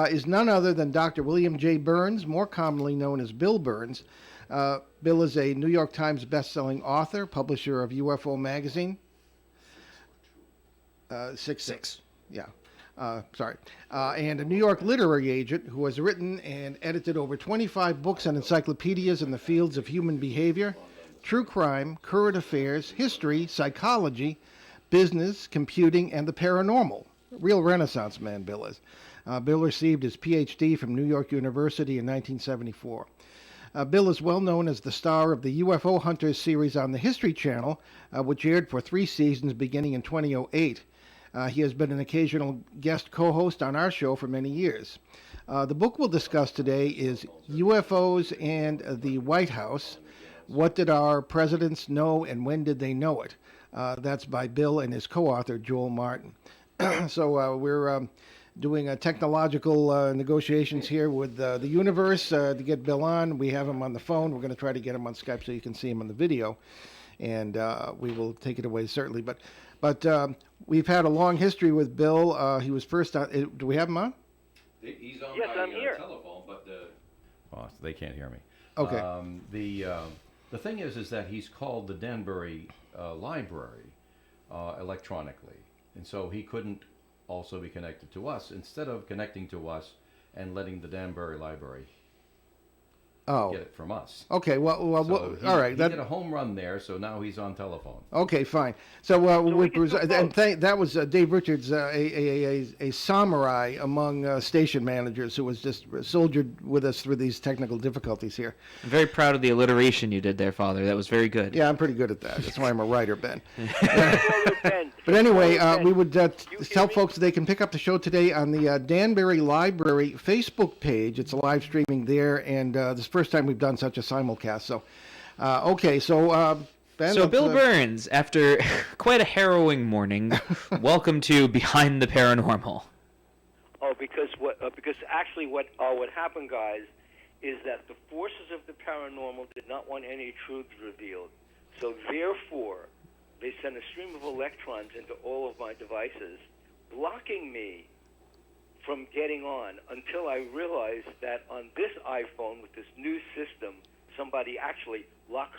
is none other than Dr. William J. Birnes, more commonly known as Bill Birnes. Bill is a New York Times best-selling author, publisher of UFO Magazine. Six. Yeah. Sorry. And a New York literary agent who has written and edited over 25 books and encyclopedias in the fields of human behavior, true crime, current affairs, history, psychology, business, computing, and the paranormal. Real Renaissance man, Bill is. Bill received his PhD from New York University in 1974. Bill is well known as the star of the UFO Hunters series on the History Channel, which aired for 3 seasons beginning in 2008. He has been an occasional guest co-host on our show for many years. The book we'll discuss today is UFOs and the White House. What did our presidents know and when did they know it? That's by Bill and his co-author, Joel Martin. So we're doing technological negotiations here with the universe to get Bill on. We have him on the phone. We're going to try to get him on Skype so you can see him on the video. And we will take it away, certainly. But we've had a long history with Bill. He was first on. Do we have him on? He's on yes, my I'm here. telephone, but so they can't hear me. Okay. The thing is that he's called the Danbury Library electronically, and so he couldn't also be connected to us. Instead of connecting to us and letting the Danbury Library get it from us. Okay, well, So all right. He did a home run there, so now he's on telephone. Okay, fine. So, that was Dave Richards, a samurai among station managers who was just soldiered with us through these technical difficulties here. I'm very proud of the alliteration you did there, Father. That was very good. Yeah, I'm pretty good at that. That's why I'm a writer, Ben. Ben. But anyway, we would tell folks they can pick up the show today on the Danbury Library Facebook page. It's live streaming there, and this is the first time we've done such a simulcast. So, Ben. So, Bill Birnes, after quite a harrowing morning, welcome to Behind the Paranormal. Oh, because actually what happened, guys, is that the forces of the paranormal did not want any truths revealed. So therefore, they sent a stream of electrons into all of my devices, blocking me from getting on until I realized that on this iPhone with this new system, somebody actually locked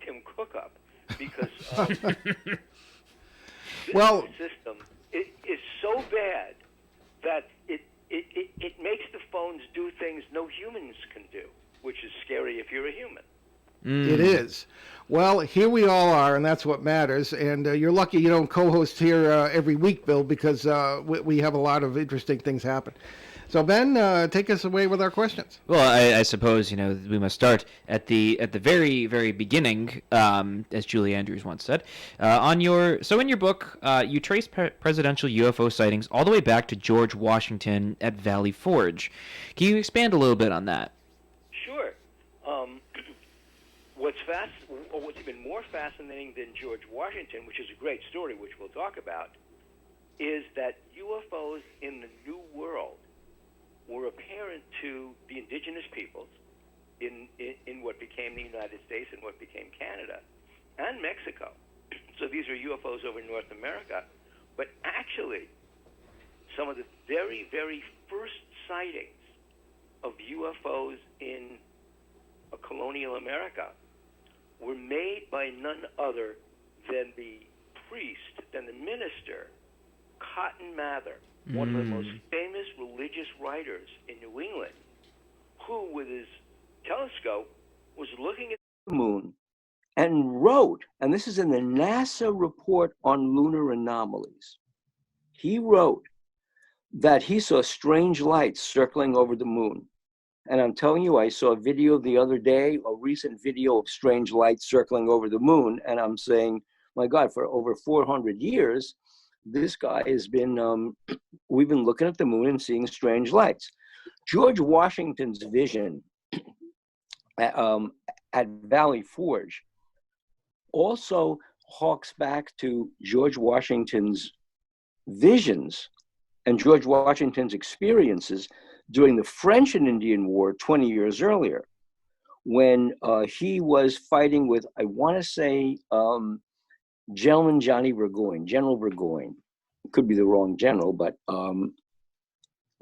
Tim Cook up, because this system is so bad that it makes the phones do things no humans can do, which is scary if you're a human. It is. Well, here we all are, and that's what matters. And you're lucky you don't co-host here every week, Bill, because we have a lot of interesting things happen. So, Ben, take us away with our questions. Well, I suppose we must start at the very, very beginning, as Julie Andrews once said. In your book, you trace presidential UFO sightings all the way back to George Washington at Valley Forge. Can you expand a little bit on that? Sure. What's even more fascinating than George Washington, which is a great story, which we'll talk about, is that UFOs in the New World were apparent to the indigenous peoples in what became the United States and what became Canada and Mexico. So these are UFOs over North America. But actually, some of the very, very first sightings of UFOs in colonial America were made by none other than the minister, Cotton Mather, one of the most famous religious writers in New England, who, with his telescope, was looking at the moon and wrote, and this is in the NASA report on lunar anomalies, he wrote that he saw strange lights circling over the moon. And I'm telling you, I saw a video the other day, a recent video of strange lights circling over the moon, and I'm saying, my God, for over 400 years, this guy has been, we've been looking at the moon and seeing strange lights. George Washington's vision at Valley Forge also harks back to George Washington's visions and George Washington's experiences during the French and Indian War 20 years earlier, when he was fighting with, I want to say, General Burgoyne. Could be the wrong general, but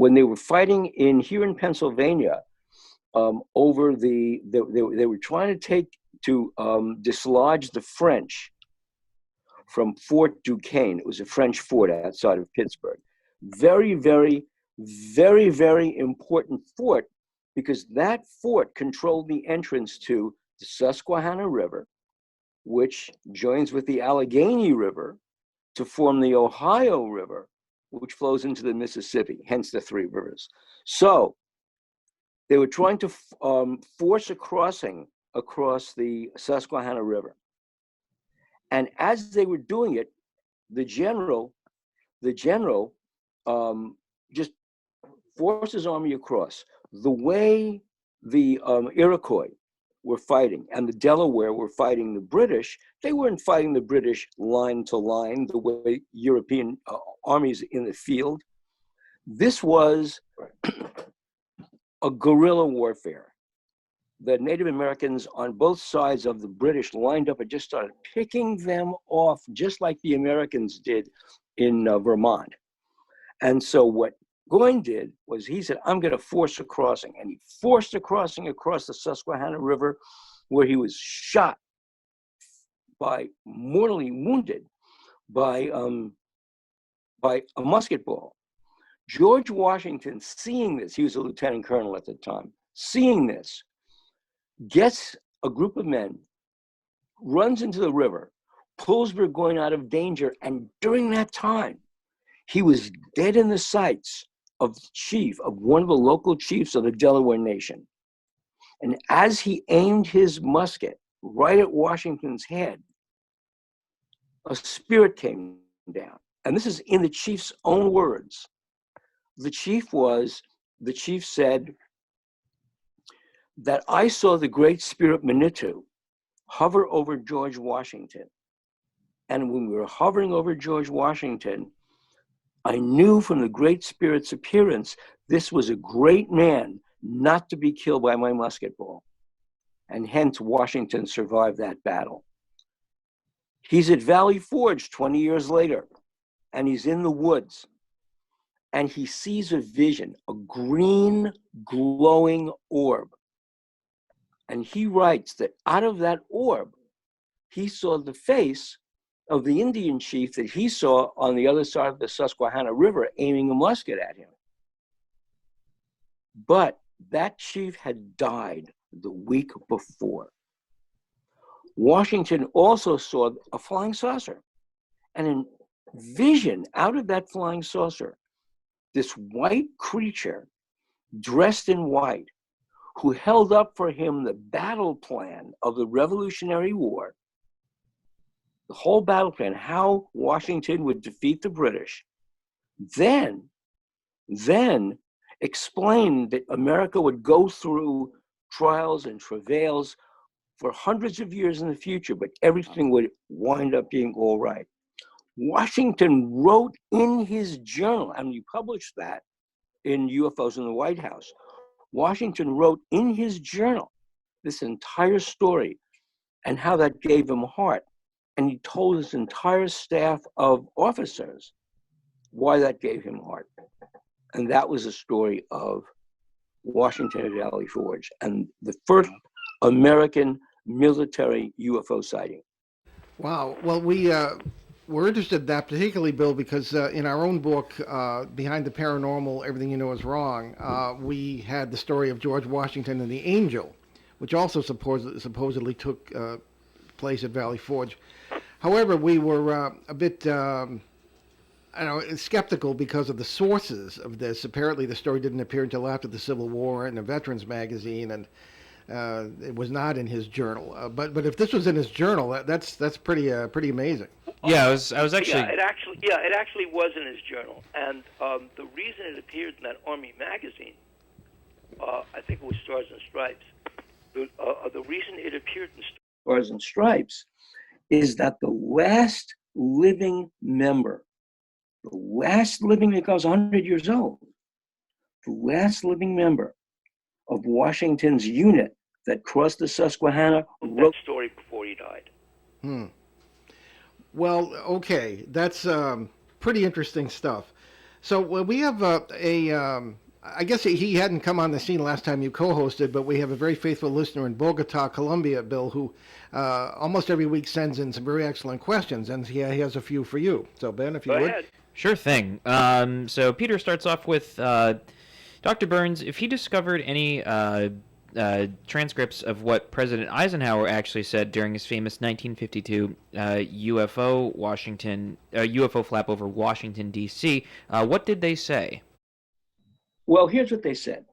when they were fighting here in Pennsylvania, over they were trying to dislodge the French from Fort Duquesne. It was a French fort outside of Pittsburgh. Very, very, very, very important fort, because that fort controlled the entrance to the Susquehanna River, which joins with the Allegheny River to form the Ohio River, which flows into the Mississippi, hence the three rivers. So they were trying to force a crossing across the Susquehanna River. And as they were doing it, the general just forced his army across. The way the Iroquois were fighting and the Delaware were fighting the British, they weren't fighting the British line to line the way European armies in the field. This was a guerrilla warfare. The Native Americans on both sides of the British lined up and just started picking them off, just like the Americans did in Vermont. And so what Goyne did was he said, I'm going to force a crossing. And he forced a crossing across the Susquehanna River, where he was shot mortally wounded by a musket ball. George Washington, seeing this, he was a lieutenant colonel at the time, seeing this, gets a group of men, runs into the river, pulls Burgoyne out of danger, and during that time, he was dead in the sights of one of the local chiefs of the Delaware Nation. And as he aimed his musket right at Washington's head, a spirit came down. And this is in the chief's own words. The chief said that I saw the great spirit Manitou hover over George Washington. And when we were hovering over George Washington, I knew from the great spirit's appearance, this was a great man not to be killed by my musket ball. And hence Washington survived that battle. He's at Valley Forge 20 years later, and he's in the woods. And he sees a vision, a green glowing orb. And he writes that out of that orb, he saw the face of the Indian chief that he saw on the other side of the Susquehanna River aiming a musket at him. But that chief had died the week before. Washington also saw a flying saucer. And in vision, out of that flying saucer, this white creature dressed in white, who held up for him the battle plan of the Revolutionary War, the whole battle plan, how Washington would defeat the British, then explained that America would go through trials and travails for hundreds of years in the future, but everything would wind up being all right. Washington wrote in his journal, and we published that in UFOs in the White House. Washington wrote in his journal this entire story and how that gave him heart. And he told his entire staff of officers why that gave him heart. And that was the story of Washington at Valley Forge and the first American military UFO sighting. Wow. Well, we're interested in that, particularly, Bill, because in our own book, Behind the Paranormal, Everything You Know Is Wrong, we had the story of George Washington and the Angel, which also supposedly took place at Valley Forge. However, we were a bit skeptical because of the sources of this. Apparently, the story didn't appear until after the Civil War in a veterans magazine, and it was not in his journal. But if this was in his journal, that's pretty amazing. Yeah, I was actually. Yeah, it actually was in his journal, and the reason it appeared in that Army magazine, I think it was Stars and Stripes. The reason it appeared in Stars and Stripes is that the last living member, that was 100 years old, the last living member of Washington's unit that crossed the Susquehanna wrote that story before he died. Well, okay, that's pretty interesting stuff. So we have I guess he hadn't come on the scene last time you co-hosted, but we have a very faithful listener in Bogota, Colombia, Bill, who almost every week sends in some very excellent questions, and he has a few for you. So, Ben, if you Go would. ahead. Sure thing. So Peter starts off with Dr. Birnes, if he discovered any transcripts of what President Eisenhower actually said during his famous 1952 UFO flap over Washington, D.C., what did they say? Well, here's what they said.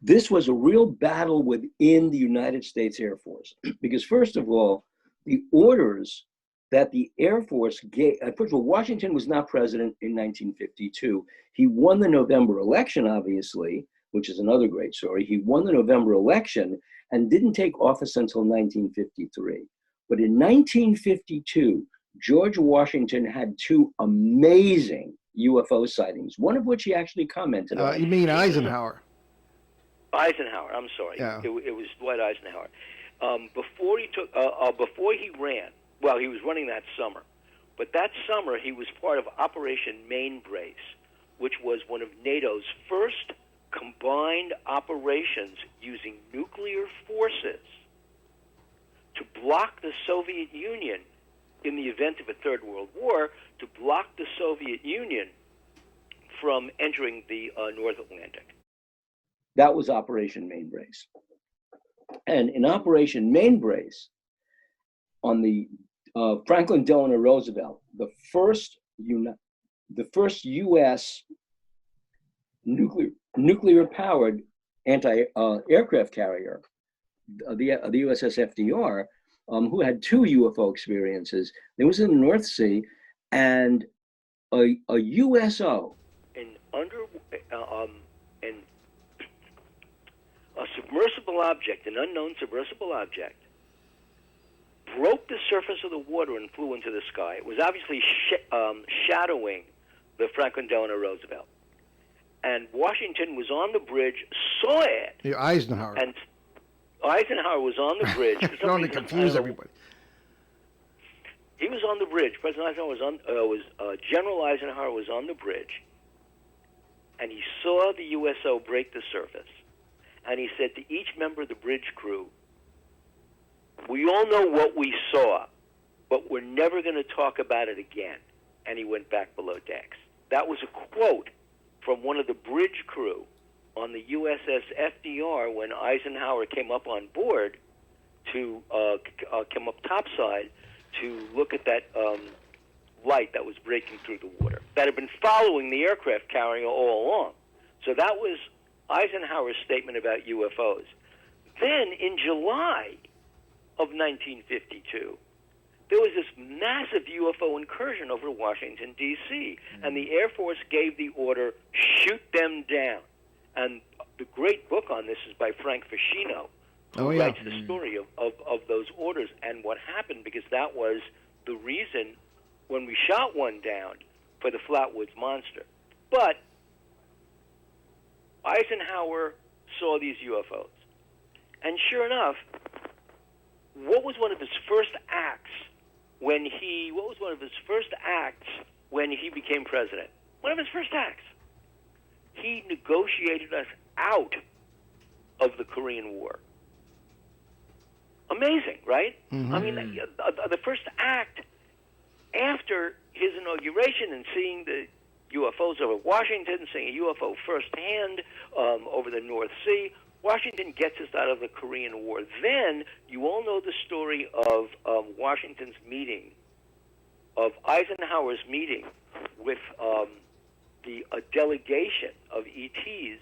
This was a real battle within the United States Air Force because, first of all, the orders that the Air Force gave, first of all, Washington was not president in 1952. He won the November election, obviously, which is another great story. He won the November election and didn't take office until 1953. But in 1952, George Washington had two amazing UFO sightings, one of which he actually commented on. You mean Eisenhower? Eisenhower, I'm sorry. Yeah. It was Dwight Eisenhower. Before he ran, well, he was running that summer, but that summer he was part of Operation Mainbrace, which was one of NATO's first combined operations using nuclear forces to block the Soviet Union in the event of a Third World War, to block the Soviet Union from entering the North Atlantic. That was Operation Mainbrace. And in Operation Mainbrace, on the Franklin Delano Roosevelt, the first U.S. nuclear-powered anti-aircraft carrier, the USS FDR, who had two UFO experiences. It was in the North Sea, and a USO. A submersible object, an unknown submersible object, broke the surface of the water and flew into the sky. It was obviously shadowing the Franklin Delano Roosevelt. And Washington was on the bridge, saw it. Yeah, Eisenhower. And Eisenhower was on the bridge. Don't want to confuse everybody. He was on the bridge. President Eisenhower General Eisenhower was on the bridge, and he saw the USO break the surface. And he said to each member of the bridge crew, "We all know what we saw, but we're never going to talk about it again." And he went back below decks. That was a quote from one of the bridge crew on the USS FDR when Eisenhower came up on board to come up topside to look at that light that was breaking through the water that had been following the aircraft carrier all along. So that was Eisenhower's statement about UFOs. Then in July of 1952, there was this massive UFO incursion over Washington, D.C., and the Air Force gave the order, shoot them down. And the great book on this is by Frank Ficino, who writes the story of those orders and what happened, because that was the reason when we shot one down for the Flatwoods Monster. But Eisenhower saw these UFOs. And sure enough, what was one of his first acts when he became president? One of his first acts. He negotiated us out of the Korean War. Amazing, right? Mm-hmm. I mean, the first act after his inauguration and seeing the UFOs over Washington, seeing a UFO firsthand over the North Sea, Washington gets us out of the Korean War. Then you all know the story of Washington's meeting, of Eisenhower's meeting with a delegation of ETs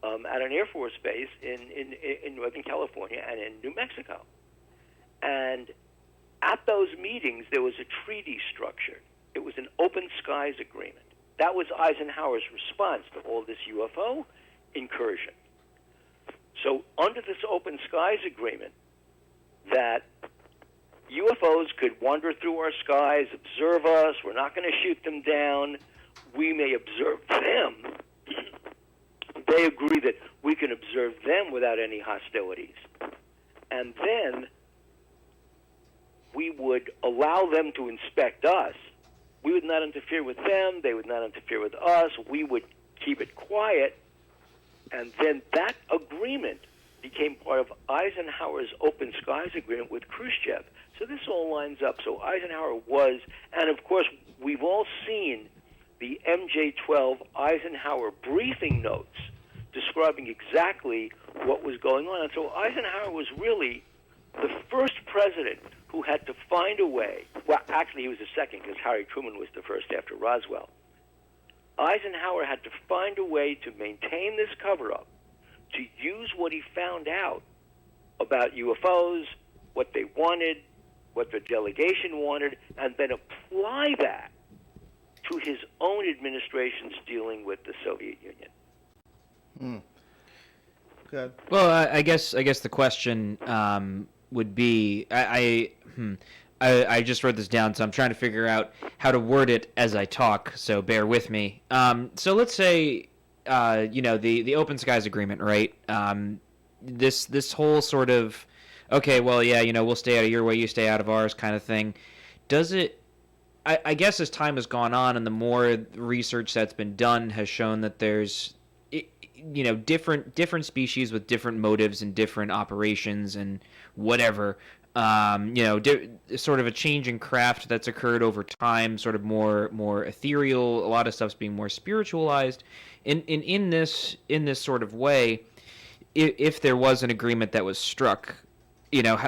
at an Air Force base in Northern California and in New Mexico. And at those meetings, there was a treaty structured. It was an open skies agreement. That was Eisenhower's response to all this UFO incursion. So under this open skies agreement, that UFOs could wander through our skies, observe us, we're not going to shoot them down, we may observe them. They agree that we can observe them without any hostilities. And then we would allow them to inspect us, we would not interfere with them. They would not interfere with us. We would keep it quiet. And then that agreement became part of Eisenhower's Open Skies Agreement with Khrushchev. So this all lines up. So Eisenhower was, and of course, we've all seen the MJ-12 Eisenhower briefing notes describing exactly what was going on. And so Eisenhower was really the first president who had to find a way. Well, actually, he was the second because Harry Truman was the first after Roswell. Eisenhower had to find a way to maintain this cover-up, to use what he found out about UFOs, what they wanted, what the delegation wanted, and then apply that to his own administration's dealing with the Soviet Union. Good. Well, I guess the question would be, I just wrote this down, so I'm trying to figure out how to word it as I talk. So bear with me. So let's say, the Open Skies Agreement, right? This whole sort of, okay, well, yeah, we'll stay out of your way, you stay out of ours, kind of thing. Does it? I guess as time has gone on and the more research that's been done has shown that there's different species with different motives and different operations and whatever. Sort of a change in craft that's occurred over time, sort of more ethereal. A lot of stuff's being more spiritualized. In this sort of way, if there was an agreement that was struck,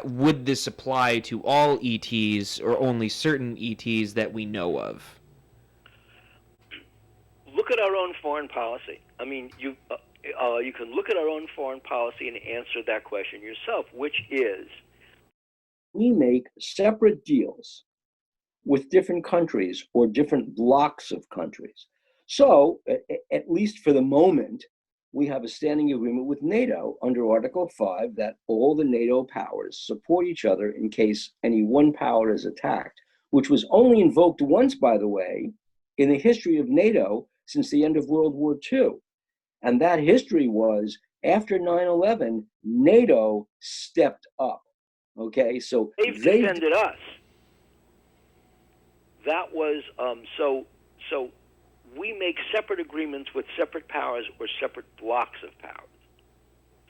would this apply to all ETs or only certain ETs that we know of? Look at our own foreign policy. I mean, you can look at our own foreign policy and answer that question yourself, which is, we make separate deals with different countries or different blocks of countries. So, at least for the moment, we have a standing agreement with NATO under Article 5 that all the NATO powers support each other in case any one power is attacked, which was only invoked once, by the way, in the history of NATO since the end of World War II. And that history was after 9/11, NATO stepped up. Okay, so they've defended us. That was so we make separate agreements with separate powers or separate blocks of powers.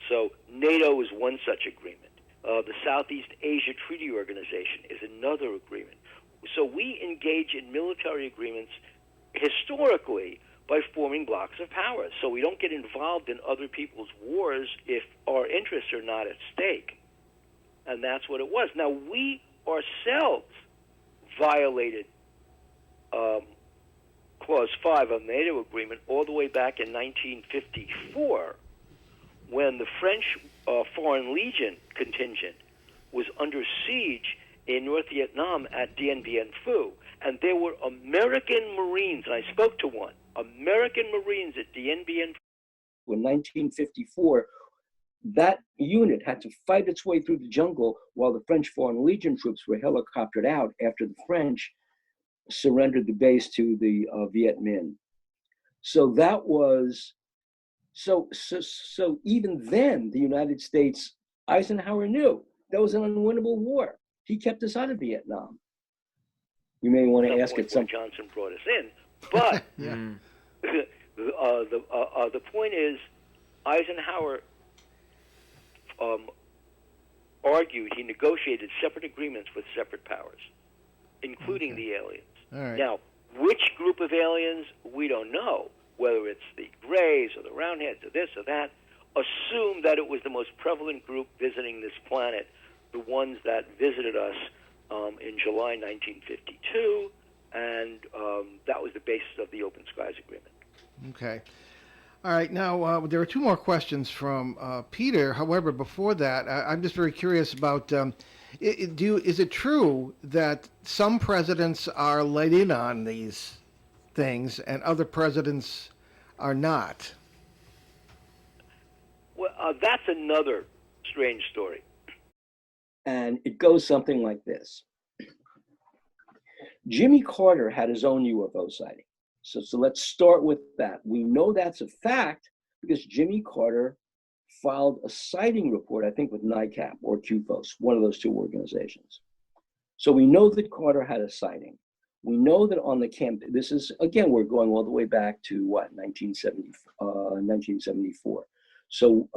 So NATO is one such agreement. The Southeast Asia Treaty Organization is another agreement. So we engage in military agreements historically by forming blocks of powers. So we don't get involved in other people's wars if our interests are not at stake. And that's what it was. Now, we ourselves violated Clause 5 of the NATO agreement all the way back in 1954 when the French Foreign Legion contingent was under siege in North Vietnam at Dien Bien Phu. And there were American Marines, and I spoke to one, American Marines at Dien Bien Phu. In 1954, that unit had to fight its way through the jungle while the French Foreign Legion troops were helicoptered out after the French surrendered the base to the Viet Minh. So that was, so even then, the United States, Eisenhower knew that was an unwinnable war. He kept us out of Vietnam. You may want to ask at some point. Johnson brought us in, but the point is, Eisenhower argued he negotiated separate agreements with separate powers, including the aliens. All right. Now, which group of aliens, we don't know, whether it's the Greys or the Roundheads or this or that. Assume that it was the most prevalent group visiting this planet, the ones that visited us in July 1952, and that was the basis of the Open Skies Agreement. Okay. All right. Now, there are two more questions from Peter. However, before that, I'm just very curious about, is it true that some presidents are let in on these things and other presidents are not? Well, that's another strange story. And it goes something like this. Jimmy Carter had his own UFO sighting. So let's start with that. We know that's a fact because Jimmy Carter filed a sighting report, I think with NICAP or QFOS, one of those two organizations. So we know that Carter had a sighting. We know that on the camp, this is, again, we're going all the way back to what, 1974. So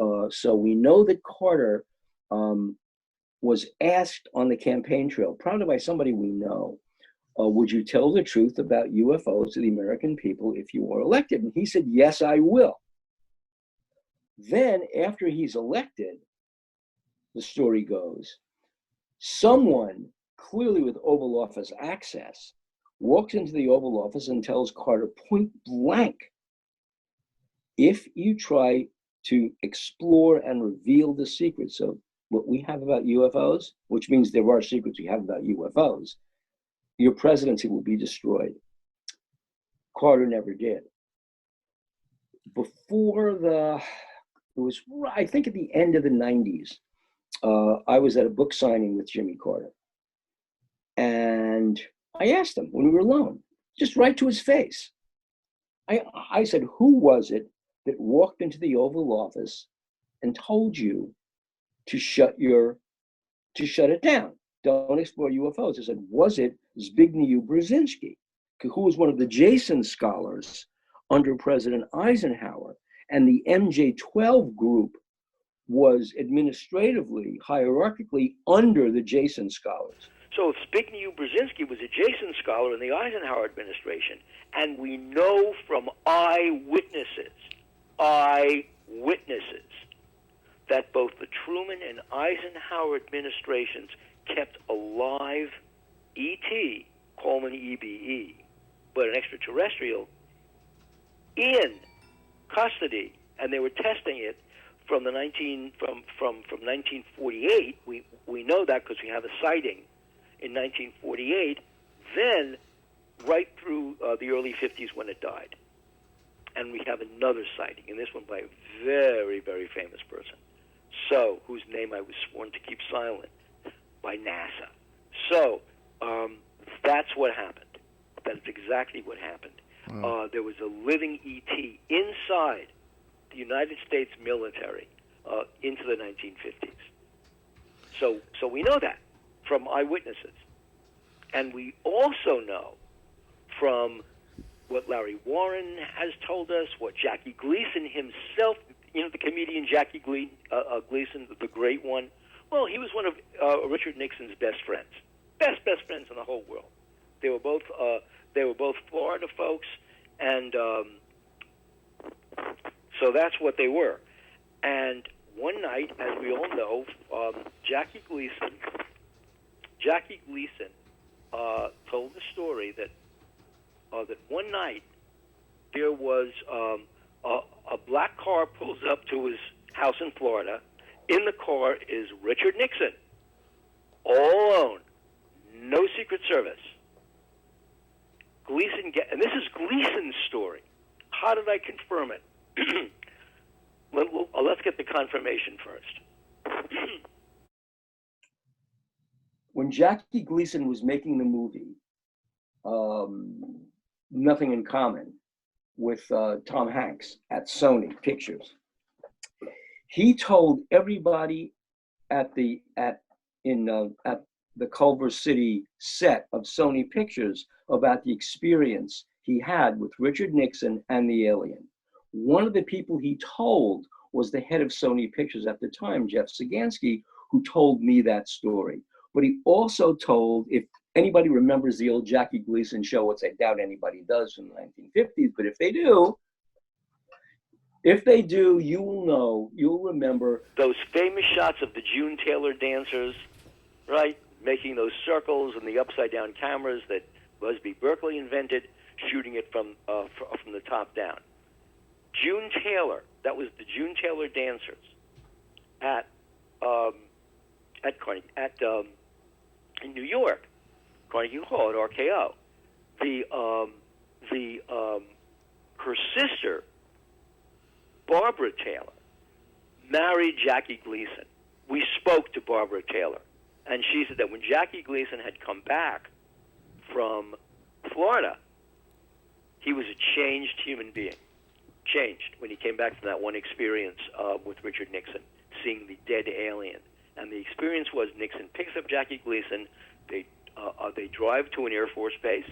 we know that Carter was asked on the campaign trail, probably by somebody we know, would you tell the truth about UFOs to the American people if you were elected? And he said, yes, I will. Then after he's elected, the story goes, someone clearly with Oval Office access walks into the Oval Office and tells Carter point blank, if you try to explore and reveal the secrets of what we have about UFOs, which means there are secrets we have about UFOs, your presidency will be destroyed. Carter never did. I think at the end of the 90s, I was at a book signing with Jimmy Carter. And I asked him when we were alone, just right to his face. I said, who was it that walked into the Oval Office and told you to shut it down? Don't explore UFOs. I said, was it Zbigniew Brzezinski, who was one of the Jason scholars under President Eisenhower? And the MJ-12 group was administratively, hierarchically under the Jason scholars. So Zbigniew Brzezinski was a Jason scholar in the Eisenhower administration, and we know from eyewitnesses, that both the Truman and Eisenhower administrations kept alive ET, Coleman EBE, but an extraterrestrial, in custody, and they were testing it from 1948. We know that because we have a sighting in 1948. Then, right through the early 50s when it died, and we have another sighting, and this one by a very, very famous person, so whose name I was sworn to keep silent, by NASA. So that's what happened. That's exactly what happened. There was a living ET inside the United States military into the 1950s. So we know that from eyewitnesses. And we also know from what Larry Warren has told us, what Jackie Gleason himself, the comedian Jackie Gleason, the great one, well, he was one of Richard Nixon's best friends. Best friends in the whole world. They were both Florida folks, and so that's what they were. And one night, as we all know, Jackie Gleason told the story that one night there was a black car pulls up to his house in Florida. In the car is Richard Nixon, all alone, no Secret Service. And this is Gleason's story. How did I confirm it? Let's get the confirmation first. When Jackie Gleason was making the movie, Nothing in Common, with Tom Hanks at Sony Pictures, he told everybody at the Culver City set of Sony Pictures about the experience he had with Richard Nixon and the alien. One of the people he told was the head of Sony Pictures at the time, Jeff Sagansky, who told me that story. But he also told, if anybody remembers the old Jackie Gleason show, which I doubt anybody does from the 1950s, but if they do, you will know, you'll remember those famous shots of the June Taylor dancers, right? Making those circles and the upside-down cameras that Busby Berkeley invented, shooting it from the top down. June Taylor, that was the June Taylor dancers in New York, Carnegie Hall at RKO. Her sister, Barbara Taylor, married Jackie Gleason. We spoke to Barbara Taylor, and she said that when Jackie Gleason had come back from Florida, he was a changed human being. Changed when he came back from that one experience with Richard Nixon, seeing the dead alien. And the experience was Nixon picks up Jackie Gleason. They drive to an Air Force base,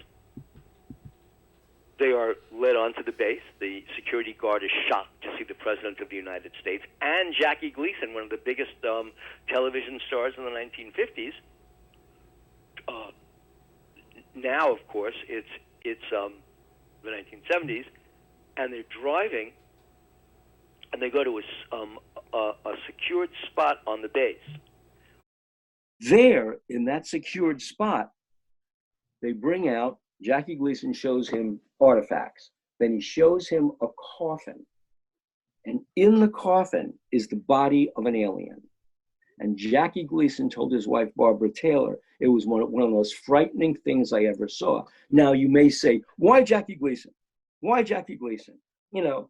They are led onto the base. The security guard is shocked to see the President of the United States and Jackie Gleason, one of the biggest television stars in the 1950s. Now, of course, it's the 1970s, and they're driving, and they go to a secured spot on the base. There, in that secured spot, they bring out, Jackie Gleason shows him artifacts. Then he shows him a coffin. And in the coffin is the body of an alien. And Jackie Gleason told his wife, Barbara Taylor, it was one of the most frightening things I ever saw. Now, you may say, why Jackie Gleason? Why Jackie Gleason? You know,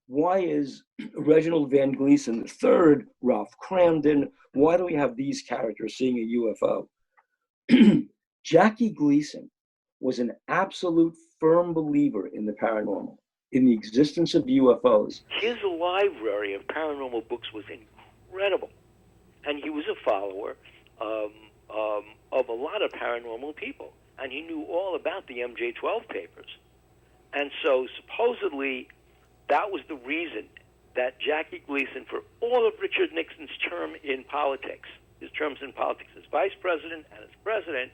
why is Reginald Van Gleason III, Ralph Cramden? Why do we have these characters seeing a UFO? Jackie Gleason was an absolute firm believer in the paranormal, in the existence of UFOs. His library of paranormal books was incredible. And he was a follower of a lot of paranormal people. And he knew all about the MJ-12 papers. And so supposedly that was the reason that Jackie Gleason, for all of Richard Nixon's term in politics, his terms in politics as vice president and as president,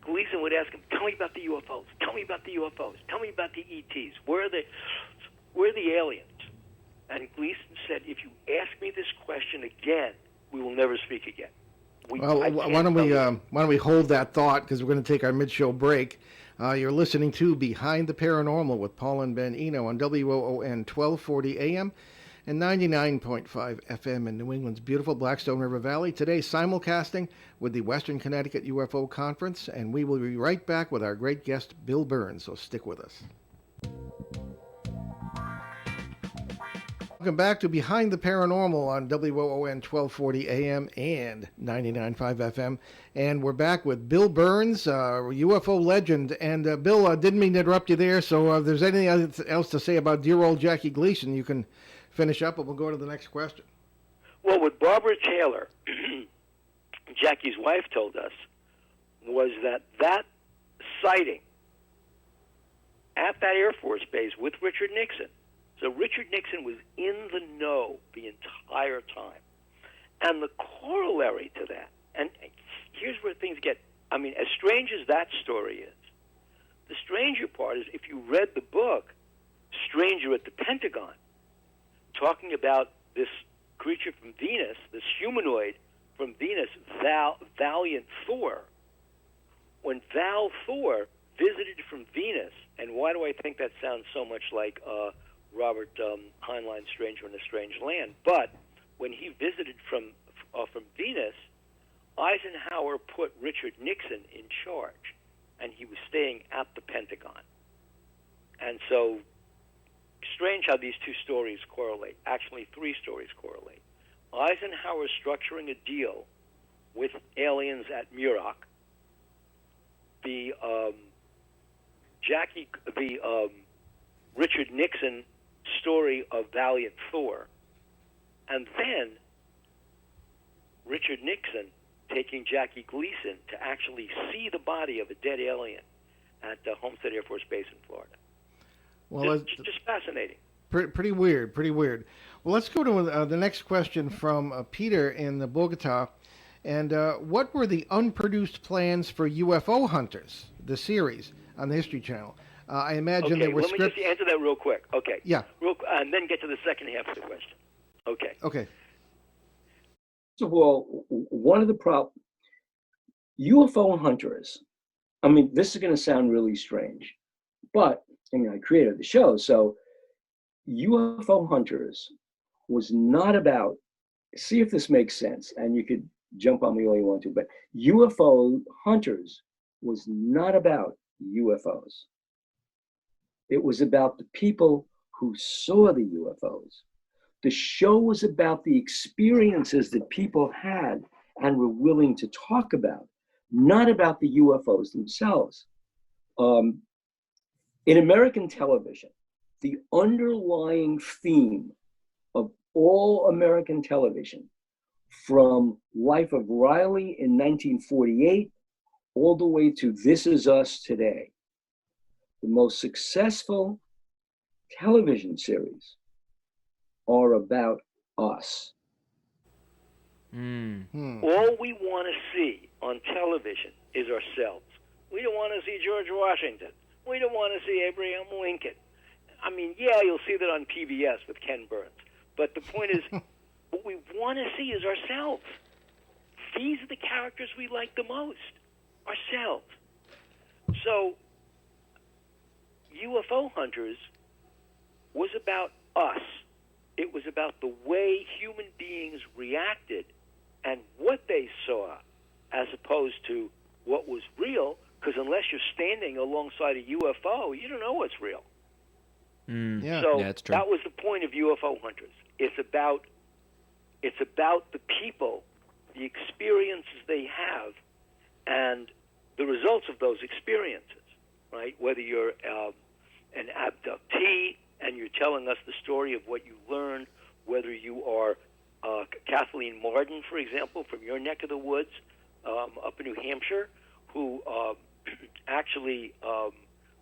Gleason would ask him, tell me about the UFOs, tell me about the UFOs, tell me about the ETs, where are the aliens? And Gleason said, if you ask me this question again, we will never speak again. Why don't we hold that thought, because we're going to take our mid-show break. You're listening to Behind the Paranormal with Paul and Ben Eno on WOON 1240 AM and 99.5 FM in New England's beautiful Blackstone River Valley. Today, simulcasting with the Western Connecticut UFO Conference, and we will be right back with our great guest, Bill Birnes, so stick with us. Welcome back to Behind the Paranormal on WOON 1240 AM and 99.5 FM. And we're back with Bill Birnes, UFO legend. And Bill, didn't mean to interrupt you there, so if there's anything else to say about dear old Jackie Gleason, you can finish up, and we'll go to the next question. Well, what Barbara Taylor, Jackie's wife, told us was that sighting at that Air Force base with Richard Nixon. So Richard Nixon was in the know the entire time. And the corollary to that, and here's where things get, I mean, as strange as that story is, the stranger part is if you read the book, Stranger at the Pentagon, talking about this creature from Venus, this humanoid from Venus, Valiant Thor. When Val Thor visited from Venus, and why do I think that sounds so much like Robert Heinlein's Stranger in a Strange Land? But when he visited from Venus, Eisenhower put Richard Nixon in charge, and he was staying at the Pentagon. And so, strange how these two stories correlate. Actually, three stories correlate. Eisenhower structuring a deal with aliens at Muroc. The Richard Nixon story of Valiant Thor, and then Richard Nixon taking Jackie Gleason to actually see the body of a dead alien at Homestead Air Force Base in Florida. Well, just fascinating. Pretty weird. Well, let's go to the next question from Peter in Bogota. And what were the unproduced plans for UFO Hunters, the series on the History Channel? I imagine there were let me just answer that real quick. Okay. Yeah. And then get to the second half of the question. Okay. First of all, one of the problems, UFO Hunters, I mean, this is going to sound really strange, but I mean, I created the show, so UFO Hunters was not about, see if this makes sense, and you could jump on me all you want to, but UFO Hunters was not about UFOs. It was about the people who saw the UFOs. The show was about the experiences that people had and were willing to talk about, not about the UFOs themselves. In American television, the underlying theme of all American television, from Life of Riley in 1948 all the way to This Is Us today, the most successful television series are about us. All we want to see on television is ourselves. We don't want to see George Washington. We don't want to see Abraham Lincoln. I mean, yeah, you'll see that on PBS with Ken Burns. But the point is, what we want to see is ourselves. These are the characters we like the most, ourselves. So, UFO Hunters was about us. It was about the way human beings reacted and what they saw, as opposed to what was real, because unless you're standing alongside a UFO, you don't know what's real. Yeah. So that's true. that was the point of UFO Hunters. It's about the people, the experiences they have, and the results of those experiences, right? Whether you're an abductee and you're telling us the story of what you learned, whether you are Kathleen Marden, for example, from your neck of the woods up in New Hampshire, who actually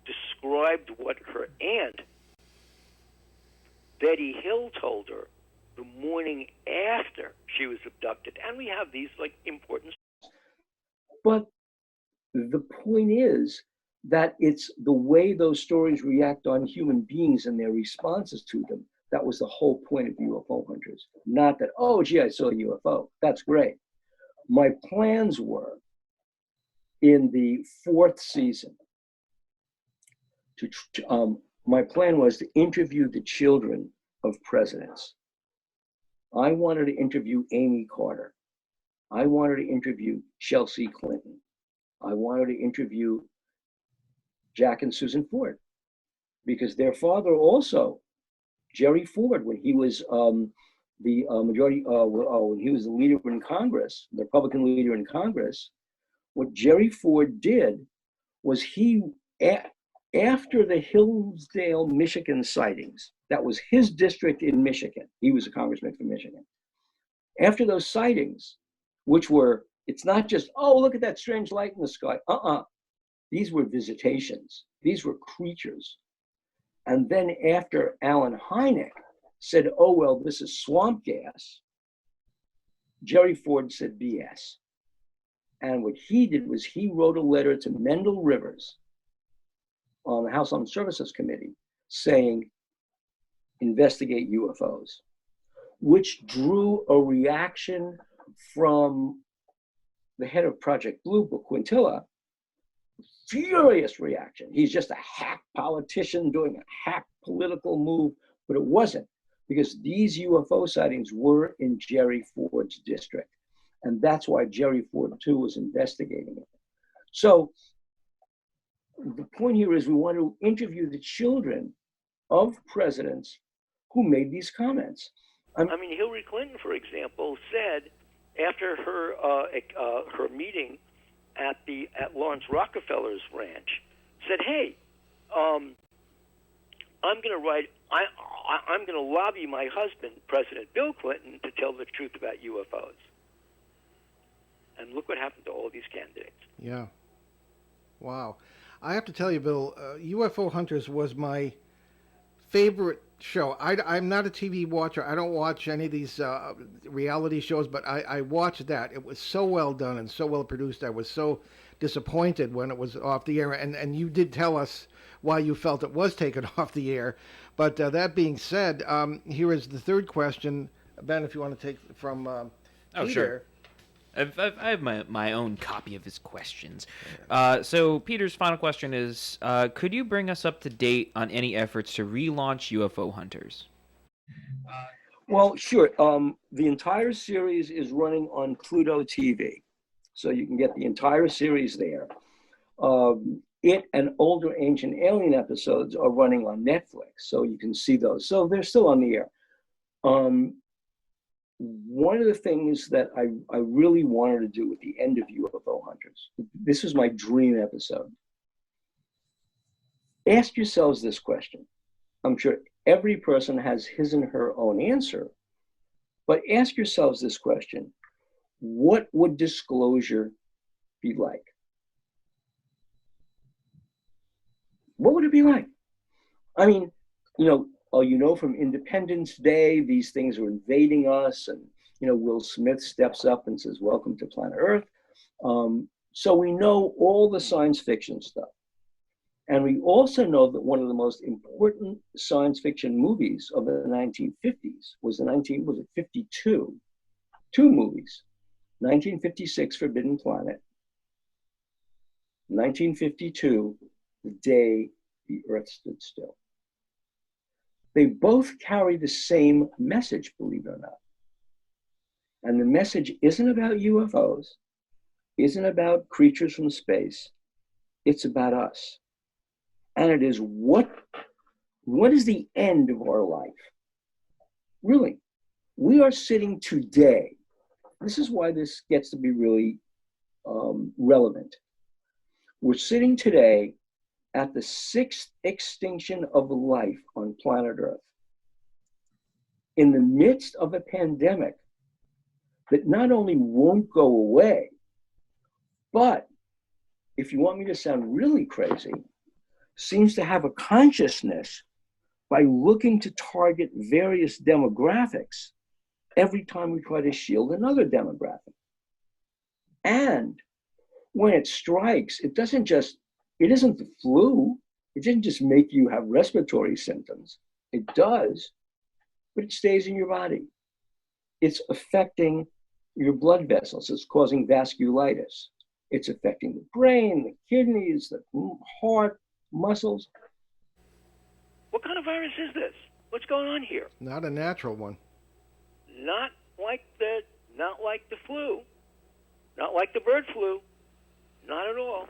described what her aunt, Betty Hill, told her the morning after she was abducted. And we have these important. But the point is that it's the way those stories react on human beings and their responses to them. That was the whole point of UFO Hunters. Not that, oh, gee, I saw a UFO. That's great. My plans were, in the 4th season, my plan was to interview the children of presidents. I wanted to interview Amy Carter. I wanted to interview Chelsea Clinton. I wanted to interview Jack and Susan Ford, because their father also, Jerry Ford, when he was when he was the leader in Congress, the Republican leader in Congress, what Jerry Ford did was after the Hillsdale, Michigan sightings, that was his district in Michigan. He was a congressman from Michigan. After those sightings, which were, it's not just, oh, look at that strange light in the sky. These were visitations. These were creatures. And then after Alan Hynek said, oh, well, this is swamp gas, Jerry Ford said BS. And what he did was he wrote a letter to Mendel Rivers on the House Armed Services Committee saying, investigate UFOs, which drew a reaction from the head of Project Blue Book, Quintilla, furious reaction. He's just a hack politician doing a hack political move, but it wasn't, because these UFO sightings were in Jerry Ford's district. And that's why Jerry Ford, too, was investigating it. So the point here is we want to interview the children of presidents who made these comments. I mean, Hillary Clinton, for example, said after her meeting at Lawrence Rockefeller's ranch, said, "Hey, I'm going to lobby my husband, President Bill Clinton, to tell the truth about UFOs." And look what happened to all these candidates. Yeah. Wow. I have to tell you, Bill, UFO Hunters was my favorite show. I'm not a TV watcher. I don't watch any of these reality shows, but I watched that. It was so well done and so well produced. I was so disappointed when it was off the air. And you did tell us why you felt it was taken off the air. But that being said, here is the third question. Ben, if you want to take from Peter. Sure. I have my own copy of his questions. So Peter's final question is, could you bring us up to date on any efforts to relaunch UFO Hunters? Well, sure. The entire series is running on Pluto TV. So you can get the entire series there. It and older Ancient Alien episodes are running on Netflix, so you can see those. So they're still on the air. One of the things that I really wanted to do at the end of UFO Hunters, this was my dream episode. Ask yourselves this question. I'm sure every person has his and her own answer, but ask yourselves this question. What would disclosure be like? What would it be like? I mean, from Independence Day, these things are invading us, and Will Smith steps up and says, "Welcome to planet Earth." So we know all the science fiction stuff. And we also know that one of the most important science fiction movies of the 1950s was 52? Two movies. 1956, Forbidden Planet. 1952, The Day the Earth Stood Still. They both carry the same message, believe it or not. And the message isn't about UFOs, isn't about creatures from space. It's about us. And it is what is the end of our life? Really, we are sitting today. This is why this gets to be really relevant. We're sitting today at the 6th extinction of life on planet Earth, in the midst of a pandemic that not only won't go away, but, if you want me to sound really crazy, seems to have a consciousness by looking to target various demographics every time we try to shield another demographic. And when it strikes, it isn't the flu. It didn't just make you have respiratory symptoms. It does, but it stays in your body. It's affecting your blood vessels. It's causing vasculitis. It's affecting the brain, the kidneys, the heart, muscles. What kind of virus is this? What's going on here? Not a natural one. Not like the flu, not like the bird flu, not at all.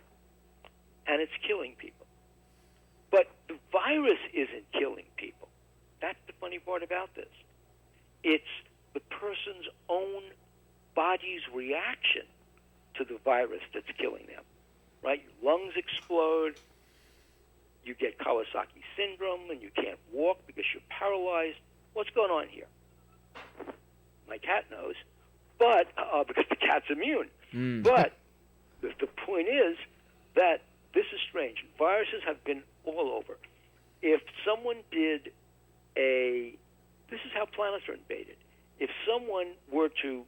And it's killing people. But the virus isn't killing people. That's the funny part about this. It's the person's own body's reaction to the virus that's killing them, right? Your lungs explode, you get Kawasaki syndrome, and you can't walk because you're paralyzed. What's going on here? My cat knows, but because the cat's immune. But the point is that this is strange. Viruses have been all over. If someone did this is how planets are invaded. If someone were to,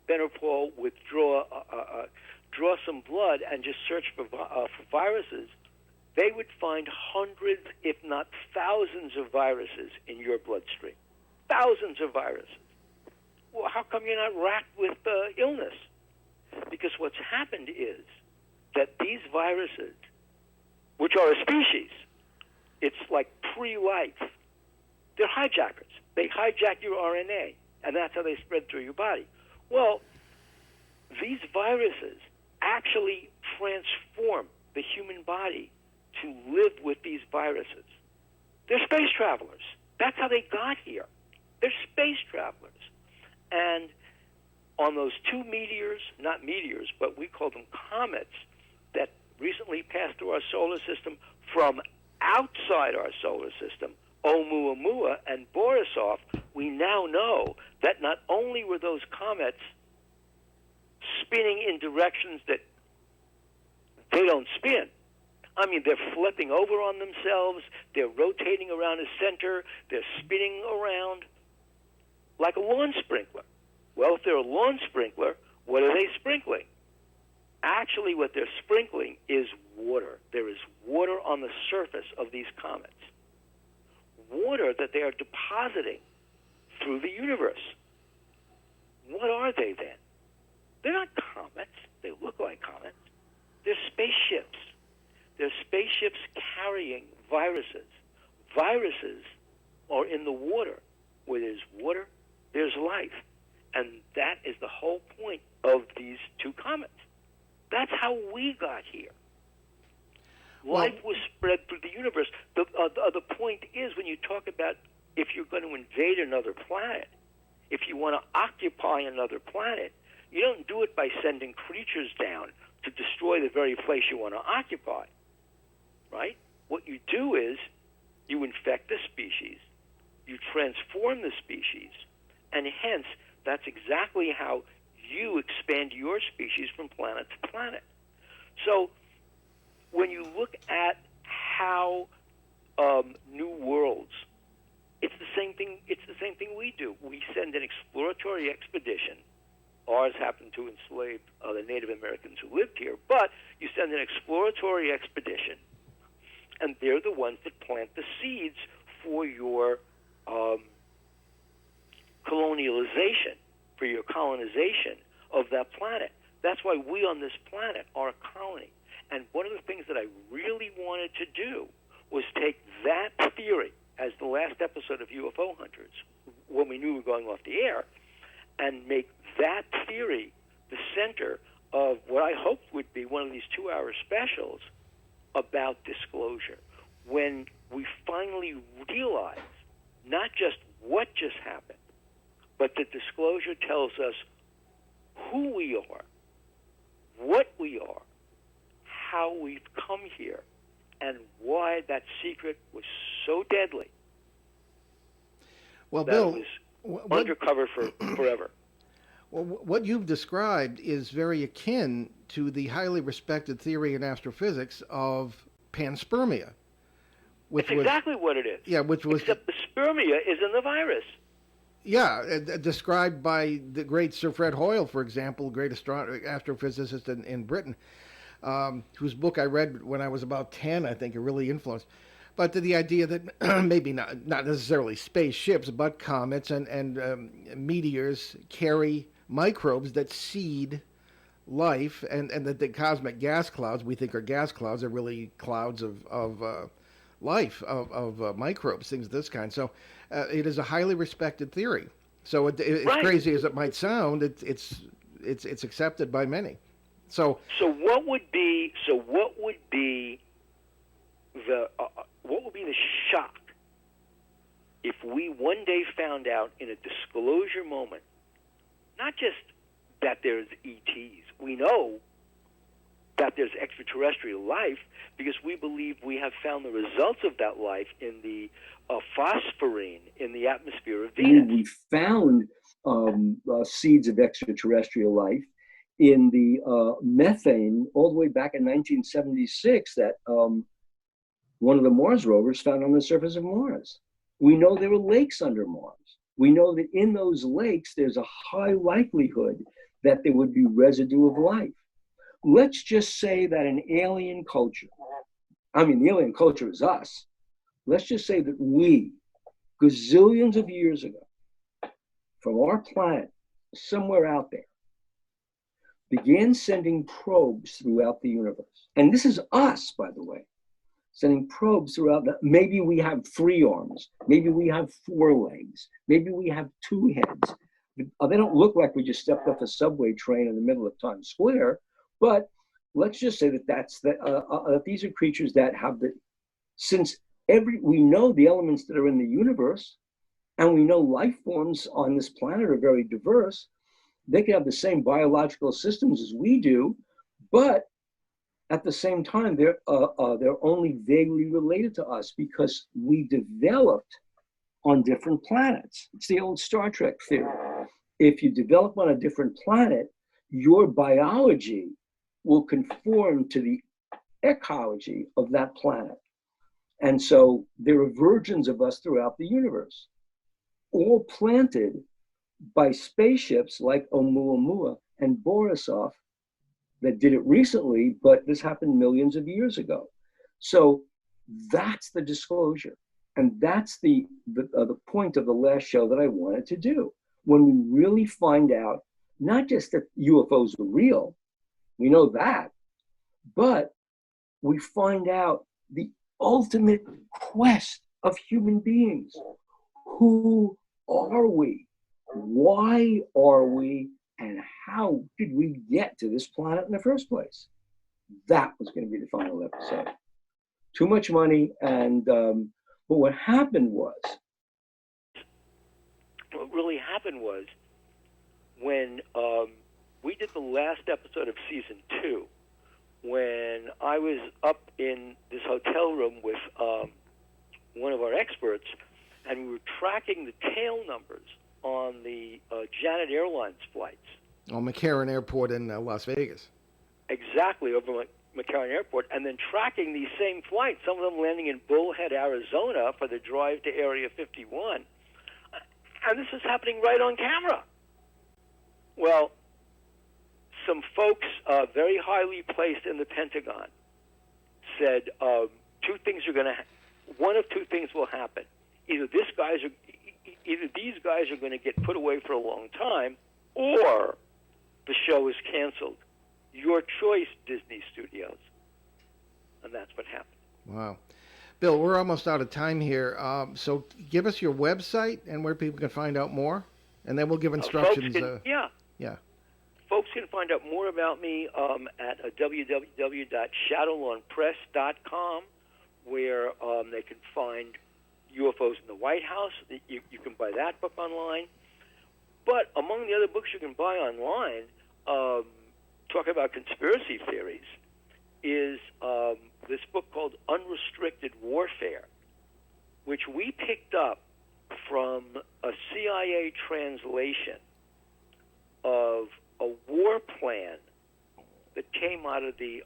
Ben or Paul, draw some blood and just search for viruses, they would find hundreds, if not thousands, of viruses in your bloodstream. Thousands of viruses. Well, how come you're not racked with illness? Because what's happened is that these viruses, which are a species, it's like pre-life, they're hijackers. They hijack your RNA, and that's how they spread through your body. Well, these viruses actually transform the human body to live with these viruses. They're space travelers. That's how they got here. They're space travelers. And on those two meteors, not meteors, but we call them comets, that recently passed through our solar system from outside our solar system, Oumuamua and Borisov, we now know that not only were those comets spinning in directions that they don't spin. I mean, they're flipping over on themselves, they're rotating around a center, they're spinning around like a lawn sprinkler. Well, if they're a lawn sprinkler, what are they sprinkling? Actually, what they're sprinkling is water. There is water on the surface of these comets. Water that they are depositing through the universe. What are they then? They're not comets. They look like comets. They're spaceships. They're spaceships carrying viruses. Viruses are in the water. Where there's water, there's life. And that is the whole point of these two comets. That's how we got here. Life was spread through the universe. The point is, when you talk about if you're going to invade another planet, if you want to occupy another planet, you don't do it by sending creatures down to destroy the very place you want to occupy, right? What you do is you infect the species, you transform the species, and hence that's exactly how you expand your species from planet to planet. So when you look at how new worlds. It's the same thing. It's the same thing we do. We send an exploratory expedition. Ours happened to enslave the Native Americans who lived here, but you send an exploratory expedition, and they're the ones that plant the seeds for your colonialization, for your colonization of that planet. That's why we on this planet are a colony. And one of the things that I really wanted to do was take that theory, as the last episode of UFO Hunters, when we knew we were going off the air, and make that theory the center of what I hoped would be one of these 2-hour specials about disclosure. When we finally realize not just what just happened, but that disclosure tells us who we are, what we are, how we've come here, and why that secret was so deadly. Well, that Bill, it was undercover for forever. Well, what you've described is very akin to the highly respected theory in astrophysics of panspermia. It's exactly what it is. Yeah, which was... Except the spermia is in the virus. Yeah, described by the great Sir Fred Hoyle, for example, great astrophysicist in Britain, whose book I read when I was about 10, I think it really influenced. But the idea that maybe not necessarily spaceships, but comets and meteors carry microbes that seed life, and that the cosmic gas clouds we think are gas clouds are really clouds of life, of microbes, things of this kind. So it is a highly respected theory. So as right. crazy as it might sound, it's accepted by many. So what would be the shock if we one day found out in a disclosure moment, not just that there's ETs, we know that there's extraterrestrial life because we believe we have found the results of that life in the phosphorine in the atmosphere of Venus. We found seeds of extraterrestrial life in the methane all the way back in 1976 that one of the Mars rovers found on the surface of Mars. We know there were lakes under Mars. We know that in those lakes, there's a high likelihood that there would be residue of life. Let's just say that an alien culture, the alien culture is us. Let's just say that we, gazillions of years ago, from our planet, somewhere out there, began sending probes throughout the universe. And this is us, by the way, sending probes throughout. Maybe we have 3 arms. Maybe we have 4 legs. Maybe we have 2 heads. They don't look like we just stepped off a subway train in the middle of Times Square. But let's just say that these are creatures that have we know the elements that are in the universe, and we know life forms on this planet are very diverse. They can have the same biological systems as we do, but at the same time, they're only vaguely related to us because we developed on different planets. It's the old Star Trek theory. If you develop on a different planet, your biology will conform to the ecology of that planet. And so there are versions of us throughout the universe, all planted by spaceships like Oumuamua and Borisov that did it recently, but this happened millions of years ago. So that's the disclosure. And that's the point of the last show that I wanted to do. When we really find out, not just that UFOs are real, we know that, but we find out the ultimate quest of human beings. Who are we? Why are we? And how did we get to this planet in the first place? That was going to be the final episode. Too much money, and but what happened was... What really happened was when we did the last episode of season 2, when I was up in this hotel room with one of our experts, and we were tracking the tail numbers on the Janet Airlines flights. On McCarran Airport in Las Vegas. Exactly, over McCarran Airport, and then tracking these same flights, some of them landing in Bullhead, Arizona for the drive to Area 51. And this is happening right on camera. Well, some folks very highly placed in the Pentagon said one of two things will happen. Either these guys are going to get put away for a long time, or the show is canceled. Your choice, Disney Studios. And that's what happened. Wow. Bill, we're almost out of time here. So give us your website and where people can find out more, and then we'll give instructions. Yeah. Folks can find out more about me at www.shadowlawnpress.com, where they can find UFOs in the White House. You can buy that book online. But among the other books you can buy online, talk about conspiracy theories, is this book called Unrestricted Warfare, which we picked up from a CIA translation of a war plan that came out of the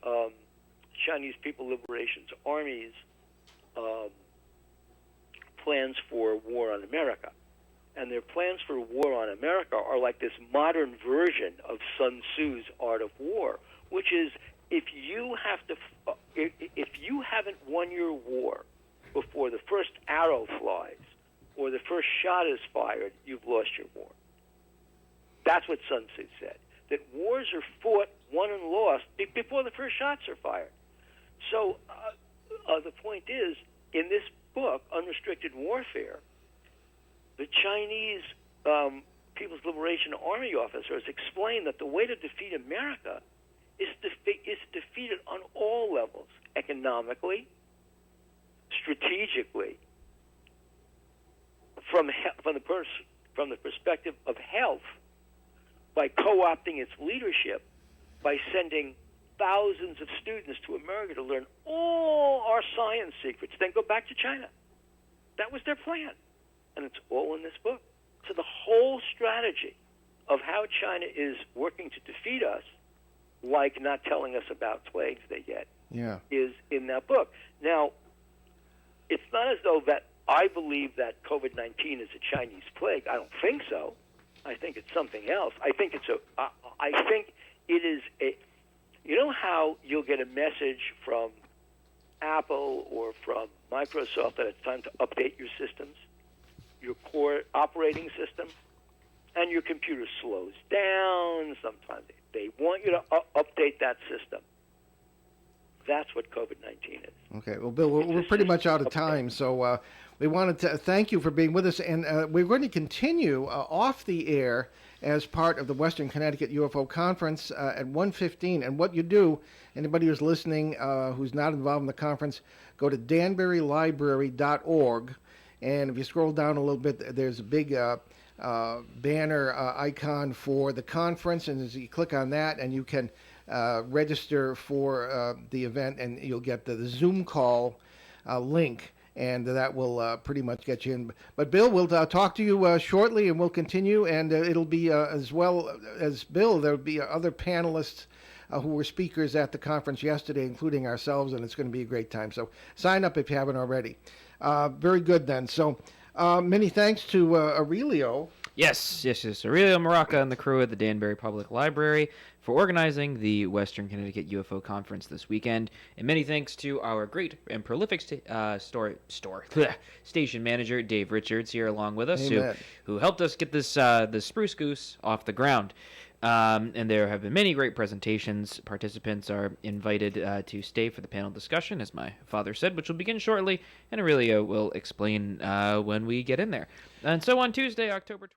Chinese People Liberation Army's plans for war on America. And their plans for war on America are like this modern version of Sun Tzu's Art of War, which is if you haven't won your war before the first arrow flies or the first shot is fired, you've lost your war. That's what Sun Tzu said, that wars are fought, won and lost before the first shots are fired. So the point is, in this book, Unrestricted Warfare, the Chinese People's Liberation Army officers explain that the way to defeat America is defeated on all levels: economically, strategically, from the perspective of health, by co-opting its leadership, by sending thousands of students to America to learn all our science secrets, then go back to China. That was their plan. And it's all in this book. So the whole strategy of how China is working to defeat us, like not telling us about plagues they get, is in that book. Now, it's not as though that I believe that COVID-19 is a Chinese plague. I don't think so. I think it's something else. I think it is a. You know how you'll get a message from Apple or from Microsoft that it's time to update your systems, your core operating system, and your computer slows down. Sometimes they want you to update that system. That's what COVID-19 is. Okay. Well, Bill, we're pretty much out of time, so we wanted to thank you for being with us, and we're going to continue off the air as part of the Western Connecticut UFO Conference at 1:15. And what you do, anybody who's listening who's not involved in the conference, go to danburylibrary.org, and if you scroll down a little bit, there's a big banner icon for the conference, and as you click on that, and you can register for the event, and you'll get the Zoom call link, and that will pretty much get you in. But Bill, we'll talk to you shortly, and we'll continue, and it'll be as well as Bill, there'll be other panelists who were speakers at the conference yesterday, including ourselves, and it's going to be a great time. So sign up if you haven't already. Very good then. So many thanks to Aurelio. Yes. Aurelio Maraca and the crew at the Danbury Public Library for organizing the Western Connecticut UFO Conference this weekend. And many thanks to our great and prolific station manager, Dave Richards, here along with us, who helped us get this Spruce Goose off the ground. And there have been many great presentations. Participants are invited to stay for the panel discussion, as my father said, which will begin shortly, and Aurelio will explain when we get in there. And so on Tuesday, October